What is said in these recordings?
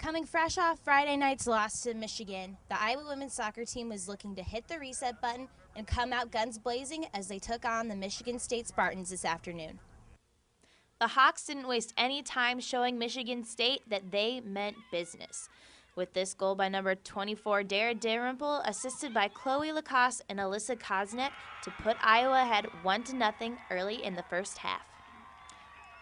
Coming fresh off Friday night's loss to Michigan, the Iowa women's soccer team was looking to hit the reset button and come out guns blazing as they took on the Michigan State Spartans this afternoon. The Hawks didn't waste any time showing Michigan State that they meant business, with this goal by number 24 Dara Dalrymple, assisted by Chloe Lacoste and Alyssa Kosnek, to put Iowa ahead 1-0 early in the first half.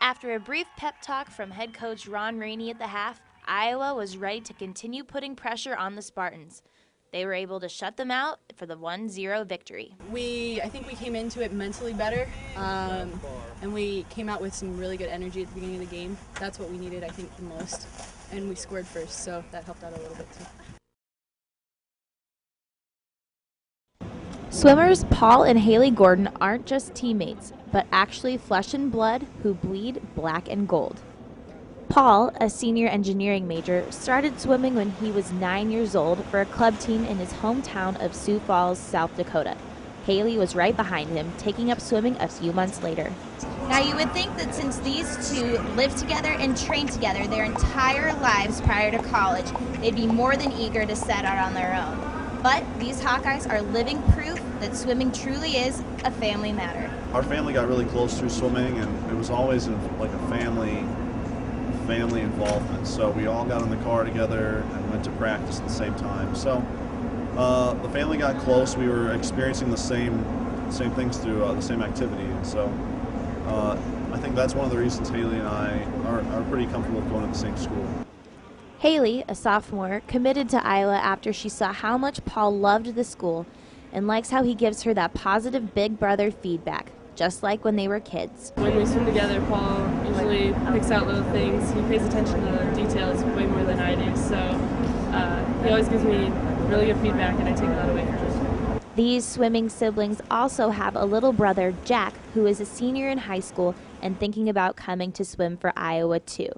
After a brief pep talk from head coach Ron Rainey at the half, Iowa was ready to continue putting pressure on the Spartans. They were able to shut them out for the 1-0 victory. I think we came into it mentally better, and we came out with some really good energy at the beginning of the game. That's what we needed, I think, the most. And we scored first, so that helped out a little bit too. Swimmers Paul and Haley Gordon aren't just teammates, but actually flesh and blood who bleed black and gold. Paul, a senior engineering major, started swimming when he was 9 years old for a club team in his hometown of Sioux Falls, South Dakota. Haley was right behind him, taking up swimming a few months later. Now you would think that since these two lived together and trained together their entire lives prior to college, they'd be more than eager to set out on their own. But these Hawkeyes are living proof that swimming truly is a family matter. Our family got really close through swimming, and it was always like a family involvement. So we all got in the car together and went to practice at the same time. So the family got close. We were experiencing the same things through the same activity. And so I think that's one of the reasons Haley and I are pretty comfortable going to the same school. Haley, a sophomore, committed to Iowa after she saw how much Paul loved the school and likes how he gives her that positive big brother feedback, just like when they were kids. When we swim together, Paul usually picks out little things. He pays attention to the details way more than I do, so he always gives me really good feedback, and I take a lot away from it. These swimming siblings also have a little brother, Jack, who is a senior in high school and thinking about coming to swim for Iowa too.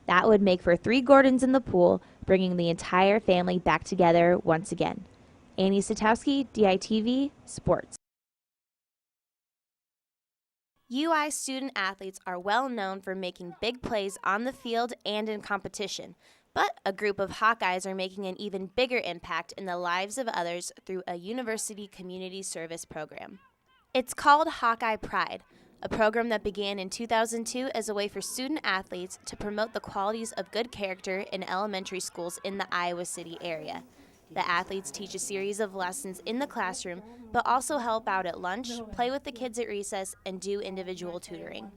That would make for 3 Gordons in the pool, bringing the entire family back together once again. Annie Satowski, DITV Sports. UI student athletes are well known for making big plays on the field and in competition, but a group of Hawkeyes are making an even bigger impact in the lives of others through a university community service program. It's called Hawkeye Pride, a program that began in 2002 as a way for student athletes to promote the qualities of good character in elementary schools in the Iowa City area. The athletes teach a series of lessons in the classroom, but also help out at lunch, play with the kids at recess, and do individual tutoring.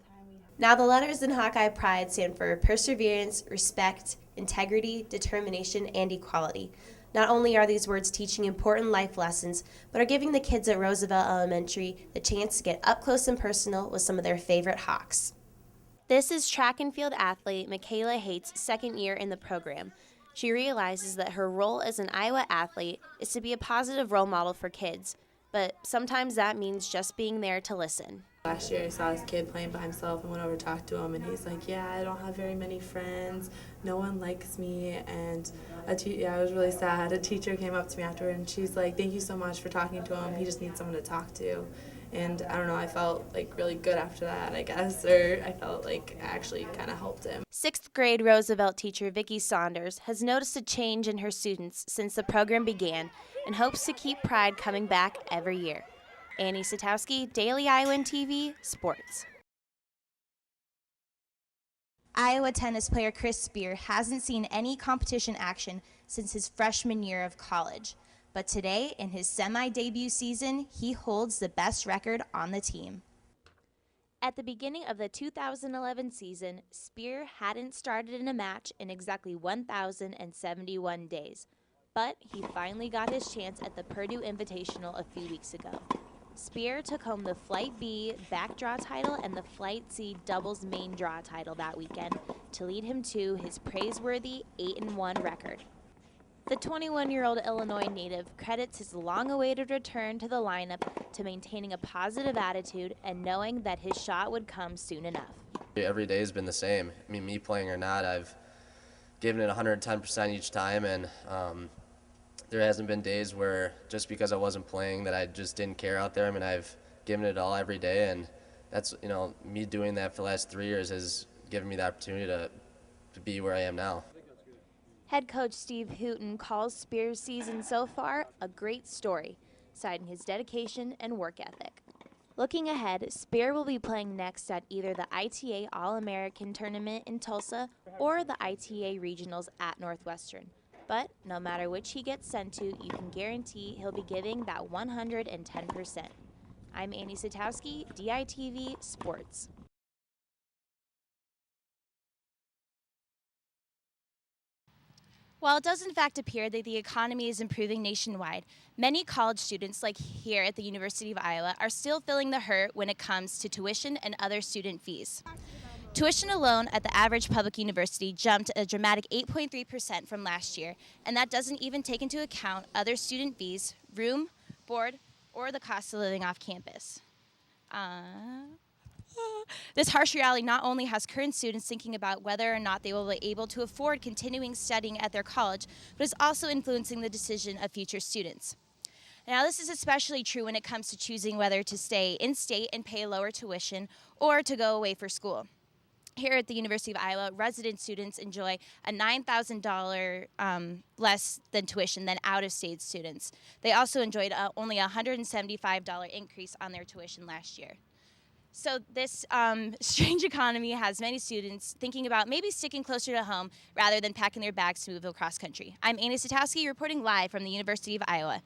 Now the letters in Hawkeye Pride stand for perseverance, respect, integrity, determination, and equality. Not only are these words teaching important life lessons, but are giving the kids at Roosevelt Elementary the chance to get up close and personal with some of their favorite Hawks. This is track and field athlete Michaela Hate's second year in the program. She realizes that her role as an Iowa athlete is to be a positive role model for kids, but sometimes that means just being there to listen. Last year I saw this kid playing by himself and went over to talk to him, and he's like, yeah, I don't have very many friends, no one likes me, and I was really sad. A teacher came up to me afterward and she's like, thank you so much for talking to him, he just needs someone to talk to. And I don't know, I felt like really good after that, I guess, or I felt like I actually kind of helped him. 6th grade Roosevelt teacher Vicki Saunders has noticed a change in her students since the program began and hopes to keep Pride coming back every year. Annie Satowski, Daily Iowan TV Sports. Iowa tennis player Chris Spear hasn't seen any competition action since his freshman year of college. But today, in his semi-debut season, he holds the best record on the team. At the beginning of the 2011 season, Spear hadn't started in a match in exactly 1,071 days. But he finally got his chance at the Purdue Invitational a few weeks ago. Spear took home the Flight B back draw title and the Flight C doubles main draw title that weekend to lead him to his praiseworthy 8-1 record. The 21-year-old Illinois native credits his long-awaited return to the lineup to maintaining a positive attitude and knowing that his shot would come soon enough. Every day has been the same. I mean, me playing or not, I've given it 110% each time, and there hasn't been days where just because I wasn't playing that I just didn't care out there. I mean, I've given it all every day, and that's, me doing that for the last 3 years has given me the opportunity to be where I am now. Head coach Steve Hooten calls Spear's season so far a great story, citing his dedication and work ethic. Looking ahead, Spear will be playing next at either the ITA All-American Tournament in Tulsa or the ITA Regionals at Northwestern. But no matter which he gets sent to, you can guarantee he'll be giving that 110%. I'm Annie Satowski, DITV Sports. While it does in fact appear that the economy is improving nationwide, many college students, like here at the University of Iowa, are still feeling the hurt when it comes to tuition and other student fees. Tuition alone at the average public university jumped a dramatic 8.3% from last year, and that doesn't even take into account other student fees, room, board, or the cost of living off campus. This harsh reality not only has current students thinking about whether or not they will be able to afford continuing studying at their college, but is also influencing the decision of future students. Now, this is especially true when it comes to choosing whether to stay in-state and pay lower tuition or to go away for school. Here at the University of Iowa, resident students enjoy a $9,000 less than tuition than out-of-state students. They also enjoyed only a $175 increase on their tuition last year. So this strange economy has many students thinking about maybe sticking closer to home rather than packing their bags to move across country. I'm Annie Satowski reporting live from the University of Iowa.